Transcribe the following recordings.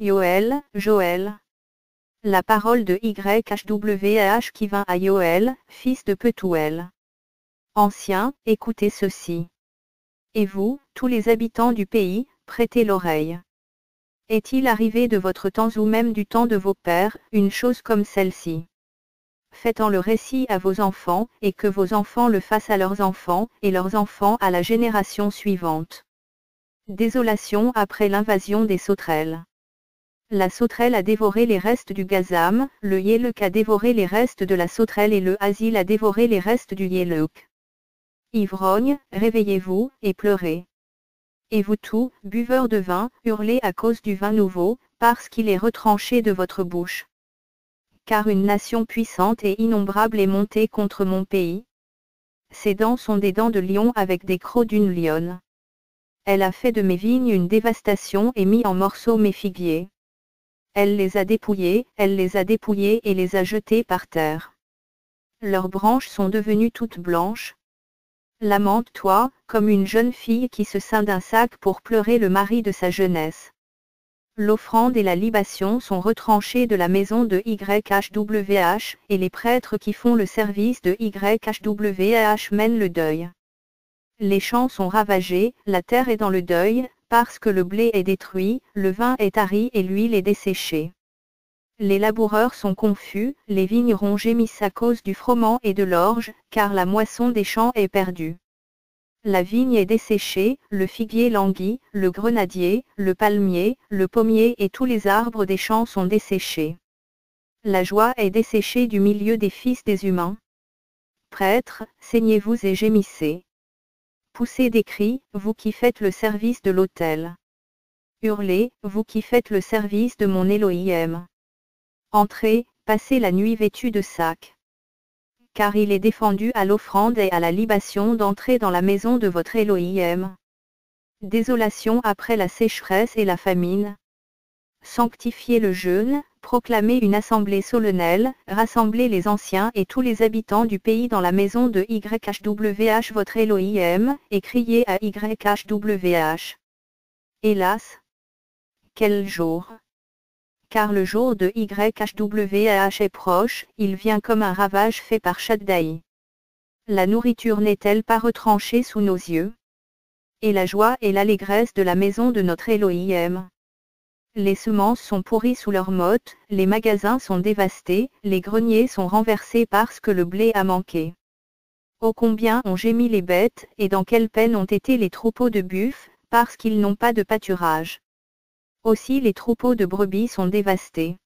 Yoël, Joël. La parole de YHWH qui vint à Yoël, fils de Petouel. Anciens, écoutez ceci. Et vous, tous les habitants du pays, prêtez l'oreille. Est-il arrivé de votre temps ou même du temps de vos pères, une chose comme celle-ci? Faites-en le récit à vos enfants, et que vos enfants le fassent à leurs enfants, et leurs enfants à la génération suivante. Désolation après l'invasion des sauterelles. La sauterelle a dévoré les restes du gazam, le yéleuk a dévoré les restes de la sauterelle et le asile a dévoré les restes du yéleuk. Ivrognes, réveillez-vous, et pleurez. Et vous tous, buveurs de vin, hurlez à cause du vin nouveau, parce qu'il est retranché de votre bouche. Car une nation puissante et innombrable est montée contre mon pays. Ses dents sont des dents de lion avec des crocs d'une lionne. Elle a fait de mes vignes une dévastation et mis en morceaux mes figuiers. Elle les a dépouillés et les a jetés par terre. Leurs branches sont devenues toutes blanches. Lamente-toi, comme une jeune fille qui se ceint d'un sac pour pleurer le mari de sa jeunesse. L'offrande et la libation sont retranchées de la maison de YHWH, et les prêtres qui font le service de YHWH mènent le deuil. Les champs sont ravagés, la terre est dans le deuil, parce que le blé est détruit, le vin est tari et l'huile est desséchée. Les laboureurs sont confus, les vignerons gémissent à cause du froment et de l'orge, car la moisson des champs est perdue. La vigne est desséchée, le figuier languit, le grenadier, le palmier, le pommier et tous les arbres des champs sont desséchés. La joie est desséchée du milieu des fils des humains. Prêtres, saignez-vous et gémissez. Poussez des cris, vous qui faites le service de l'autel. Hurlez, vous qui faites le service de mon Elohim. Entrez, passez la nuit vêtus de sacs. Car il est défendu à l'offrande et à la libation d'entrer dans la maison de votre Elohim. Désolation après la sécheresse et la famine. Sanctifiez le jeûne, proclamez une assemblée solennelle, rassemblez les anciens et tous les habitants du pays dans la maison de YHWH votre Elohim, et criez à YHWH. Hélas! Quel jour! Car le jour de YHWH est proche, il vient comme un ravage fait par Shaddai. La nourriture n'est-elle pas retranchée sous nos yeux? Et la joie et l'allégresse de la maison de notre Elohim. Les semences sont pourries sous leurs mottes, les magasins sont dévastés, les greniers sont renversés parce que le blé a manqué. Ô combien ont gémi les bêtes, et dans quelle peine ont été les troupeaux de buffles, parce qu'ils n'ont pas de pâturage. Aussi les troupeaux de brebis sont dévastés.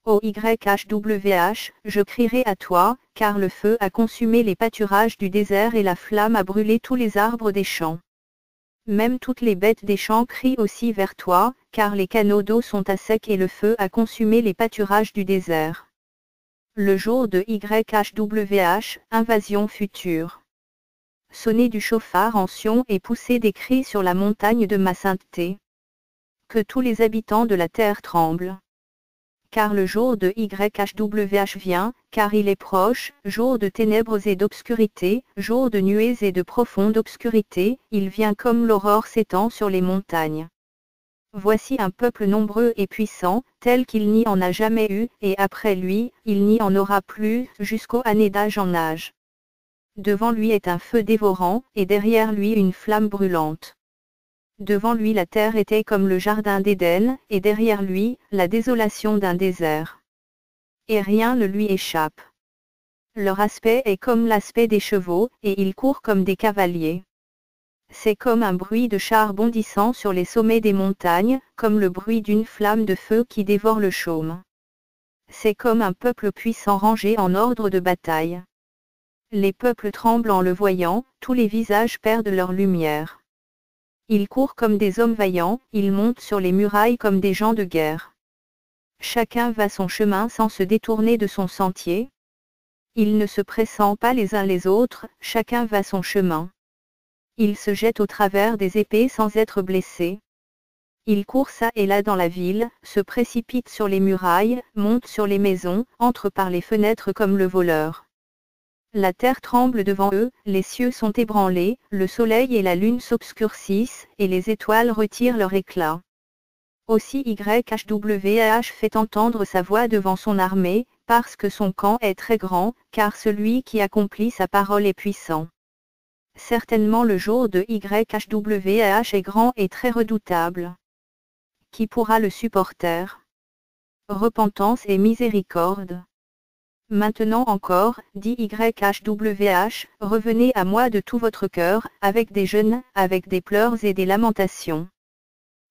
Ô YHWH, je crierai à toi, car le feu a consumé les pâturages du désert et la flamme a brûlé tous les arbres des champs. Même toutes les bêtes des champs crient aussi vers toi, car les canaux d'eau sont à sec et le feu a consumé les pâturages du désert. Le jour de YHWH, invasion future. Sonnez du chauffard en Sion et poussez des cris sur la montagne de ma sainteté. Que tous les habitants de la terre tremblent. Car le jour de YHWH vient, car il est proche, jour de ténèbres et d'obscurité, jour de nuées et de profonde obscurité, il vient comme l'aurore s'étend sur les montagnes. Voici un peuple nombreux et puissant, tel qu'il n'y en a jamais eu, et après lui, il n'y en aura plus, jusqu'aux années d'âge en âge. Devant lui est un feu dévorant, et derrière lui une flamme brûlante. Devant lui la terre était comme le jardin d'Éden, et derrière lui, la désolation d'un désert. Et rien ne lui échappe. Leur aspect est comme l'aspect des chevaux, et ils courent comme des cavaliers. C'est comme un bruit de chars bondissant sur les sommets des montagnes, comme le bruit d'une flamme de feu qui dévore le chaume. C'est comme un peuple puissant rangé en ordre de bataille. Les peuples tremblent en le voyant, tous les visages perdent leur lumière. Ils courent comme des hommes vaillants, ils montent sur les murailles comme des gens de guerre. Chacun va son chemin sans se détourner de son sentier. Ils ne se pressent pas les uns les autres, chacun va son chemin. Ils se jettent au travers des épées sans être blessés. Ils courent çà et là dans la ville, se précipitent sur les murailles, montent sur les maisons, entrent par les fenêtres comme le voleur. La terre tremble devant eux, les cieux sont ébranlés, le soleil et la lune s'obscurcissent, et les étoiles retirent leur éclat. Aussi YHWH fait entendre sa voix devant son armée, parce que son camp est très grand, car celui qui accomplit sa parole est puissant. Certainement le jour de YHWH est grand et très redoutable. Qui pourra le supporter? Repentance et miséricorde. Maintenant encore, dit YHWH, revenez à moi de tout votre cœur, avec des jeûnes, avec des pleurs et des lamentations.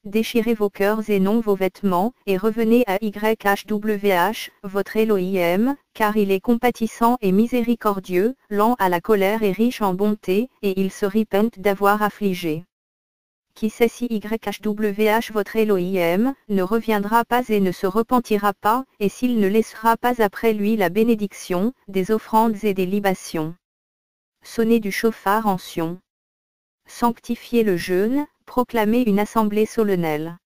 Déchirez vos cœurs et non vos vêtements, et revenez à YHWH, votre Elohim, car il est compatissant et miséricordieux, lent à la colère et riche en bonté, et il se repent d'avoir affligé. Qui sait si YHWH votre Elohim ne reviendra pas et ne se repentira pas, et s'il ne laissera pas après lui la bénédiction, des offrandes et des libations. Sonnez du chauffard en Sion. Sanctifiez le jeûne, proclamez une assemblée solennelle.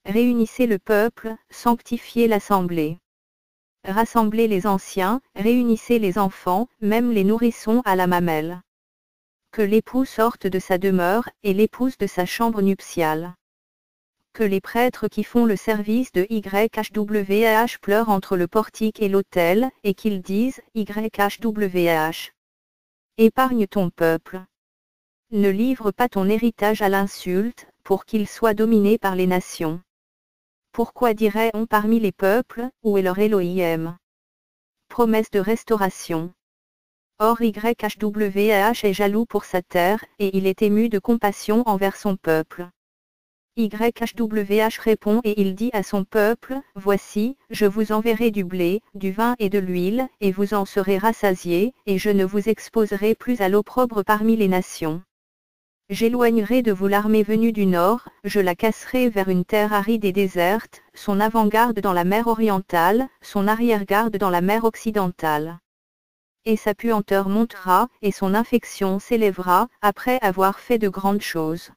Réunissez le peuple, sanctifiez l'assemblée. Rassemblez les anciens, réunissez les enfants, même les nourrissons à la mamelle. Que l'époux sorte de sa demeure, et l'épouse de sa chambre nuptiale. Que les prêtres qui font le service de YHWH pleurent entre le portique et l'autel, et qu'ils disent, YHWH. Épargne ton peuple. Ne livre pas ton héritage à l'insulte, pour qu'il soit dominé par les nations. Pourquoi dirait-on parmi les peuples, où est leur Elohim? Promesse de restauration. Or YHWH est jaloux pour sa terre, et il est ému de compassion envers son peuple. YHWH répond et il dit à son peuple, voici, je vous enverrai du blé, du vin et de l'huile, et vous en serez rassasiés, et je ne vous exposerai plus à l'opprobre parmi les nations. J'éloignerai de vous l'armée venue du nord, je la casserai vers une terre aride et déserte, son avant-garde dans la mer orientale, son arrière-garde dans la mer occidentale. Et sa puanteur montera, et son infection s'élèvera, après avoir fait de grandes choses.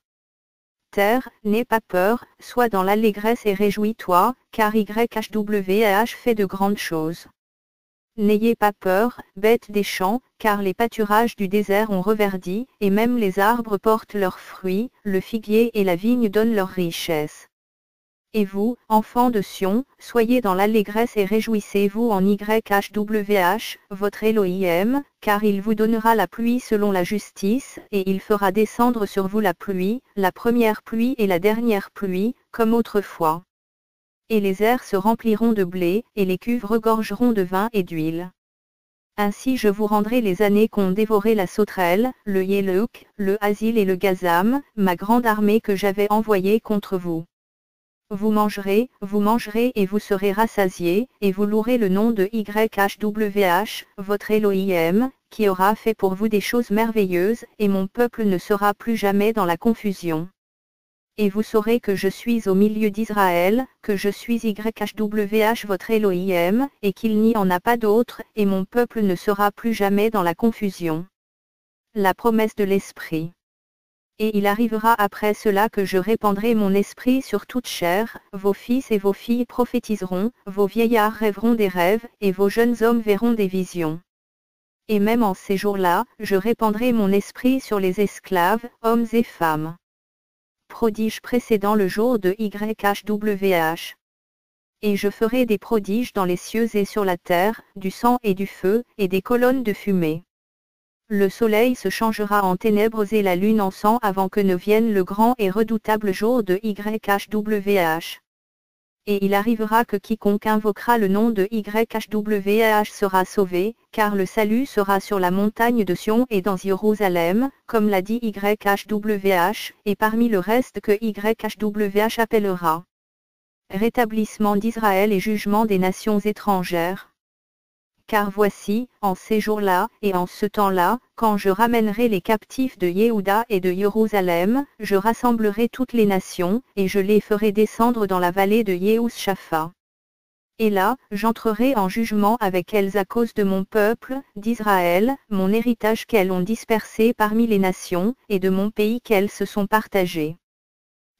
Terre, n'aie pas peur, sois dans l'allégresse et réjouis-toi, car YHWH fait de grandes choses. N'ayez pas peur, bêtes des champs, car les pâturages du désert ont reverdi, et même les arbres portent leurs fruits, le figuier et la vigne donnent leur richesse. Et vous, enfants de Sion, soyez dans l'allégresse et réjouissez-vous en YHWH, votre Elohim, car il vous donnera la pluie selon la justice, et il fera descendre sur vous la pluie, la première pluie et la dernière pluie, comme autrefois. Et les airs se rempliront de blé, et les cuves regorgeront de vin et d'huile. Ainsi je vous rendrai les années qu'ont dévoré la sauterelle, le Yéleuk, le Asile et le Gazam, ma grande armée que j'avais envoyée contre vous. Vous mangerez et vous serez rassasiés, et vous louerez le nom de YHWH, votre Elohim, qui aura fait pour vous des choses merveilleuses, et mon peuple ne sera plus jamais dans la confusion. Et vous saurez que je suis au milieu d'Israël, que je suis YHWH votre Elohim, et qu'il n'y en a pas d'autre, et mon peuple ne sera plus jamais dans la confusion. La promesse de l'Esprit. Et il arrivera après cela que je répandrai mon esprit sur toute chair, vos fils et vos filles prophétiseront, vos vieillards rêveront des rêves, et vos jeunes hommes verront des visions. Et même en ces jours-là, je répandrai mon esprit sur les esclaves, hommes et femmes. Prodige précédant le jour de YHWH. Et je ferai des prodiges dans les cieux et sur la terre, du sang et du feu, et des colonnes de fumée. Le soleil se changera en ténèbres et la lune en sang avant que ne vienne le grand et redoutable jour de YHWH. Et il arrivera que quiconque invoquera le nom de YHWH sera sauvé, car le salut sera sur la montagne de Sion et dans Jérusalem, comme l'a dit YHWH, et parmi le reste que YHWH appellera. Rétablissement d'Israël et jugement des nations étrangères. Car voici, en ces jours-là, et en ce temps-là, quand je ramènerai les captifs de Yehuda et de Jérusalem, je rassemblerai toutes les nations, et je les ferai descendre dans la vallée de Yehoushaphat. Et là, j'entrerai en jugement avec elles à cause de mon peuple, d'Israël, mon héritage qu'elles ont dispersé parmi les nations, et de mon pays qu'elles se sont partagées.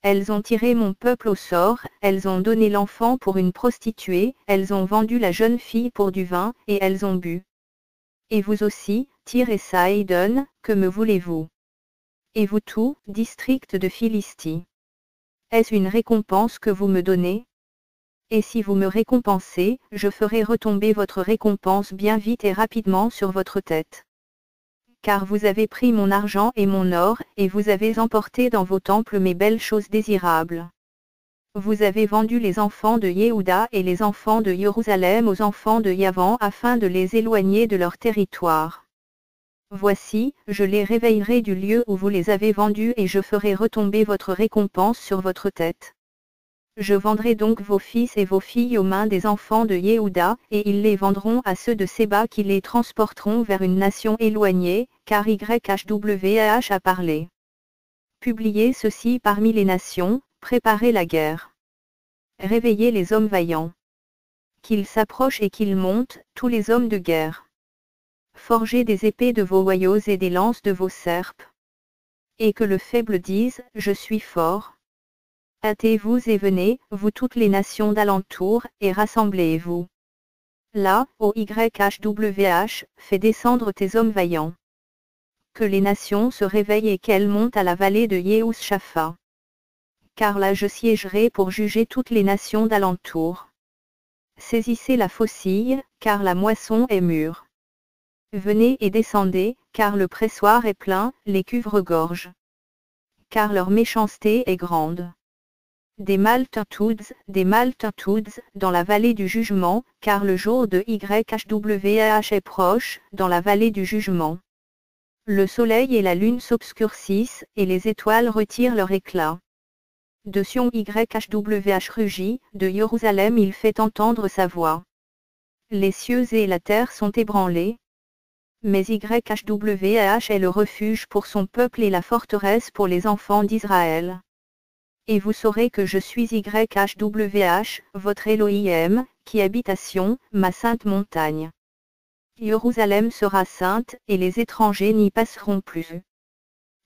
Elles ont tiré mon peuple au sort, elles ont donné l'enfant pour une prostituée, elles ont vendu la jeune fille pour du vin, et elles ont bu. Et vous aussi, Tyr et Saïdon, que me voulez-vous? Et vous tout, district de Philistie? Est-ce une récompense que vous me donnez? Et si vous me récompensez, je ferai retomber votre récompense bien vite et rapidement sur votre tête. Car vous avez pris mon argent et mon or, et vous avez emporté dans vos temples mes belles choses désirables. Vous avez vendu les enfants de Yehuda et les enfants de Jérusalem aux enfants de Yavan afin de les éloigner de leur territoire. Voici, je les réveillerai du lieu où vous les avez vendus et je ferai retomber votre récompense sur votre tête. Je vendrai donc vos fils et vos filles aux mains des enfants de Yehuda, et ils les vendront à ceux de Séba qui les transporteront vers une nation éloignée, car YHWH a parlé. Publiez ceci parmi les nations, préparez la guerre. Réveillez les hommes vaillants. Qu'ils s'approchent et qu'ils montent, tous les hommes de guerre. Forgez des épées de vos hoyaux et des lances de vos serpes. Et que le faible dise, je suis fort. Hâtez-vous et venez, vous toutes les nations d'alentour, et rassemblez-vous. Là, ô YHWH, fais descendre tes hommes vaillants. Que les nations se réveillent et qu'elles montent à la vallée de Yehoshaphat. Car là je siégerai pour juger toutes les nations d'alentour. Saisissez la faucille, car la moisson est mûre. Venez et descendez, car le pressoir est plein, les cuves regorgent. Car leur méchanceté est grande. Des multitudes, dans la vallée du jugement, car le jour de YHWH est proche, dans la vallée du jugement. Le soleil et la lune s'obscurcissent, et les étoiles retirent leur éclat. De Sion YHWH rugit, de Jérusalem il fait entendre sa voix. Les cieux et la terre sont ébranlés. Mais YHWH est le refuge pour son peuple et la forteresse pour les enfants d'Israël. Et vous saurez que je suis YHWH, votre Elohim, qui habite à Sion, ma sainte montagne. Jérusalem sera sainte, et les étrangers n'y passeront plus.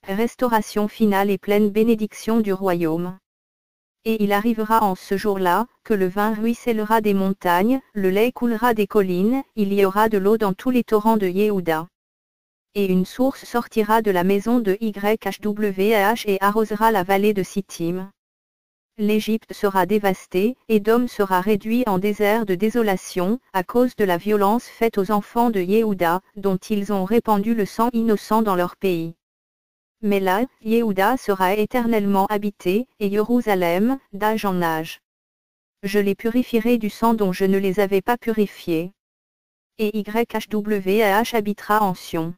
Restauration finale et pleine bénédiction du royaume. Et il arrivera en ce jour-là, que le vin ruissellera des montagnes, le lait coulera des collines, il y aura de l'eau dans tous les torrents de Yehuda. Et une source sortira de la maison de YHWH et arrosera la vallée de Sittim. L'Égypte sera dévastée, Édom sera réduit en désert de désolation, à cause de la violence faite aux enfants de Yehuda, dont ils ont répandu le sang innocent dans leur pays. Mais là, Yehuda sera éternellement habité, et Jérusalem, d'âge en âge. Je les purifierai du sang dont je ne les avais pas purifiés. Et YHWH habitera en Sion.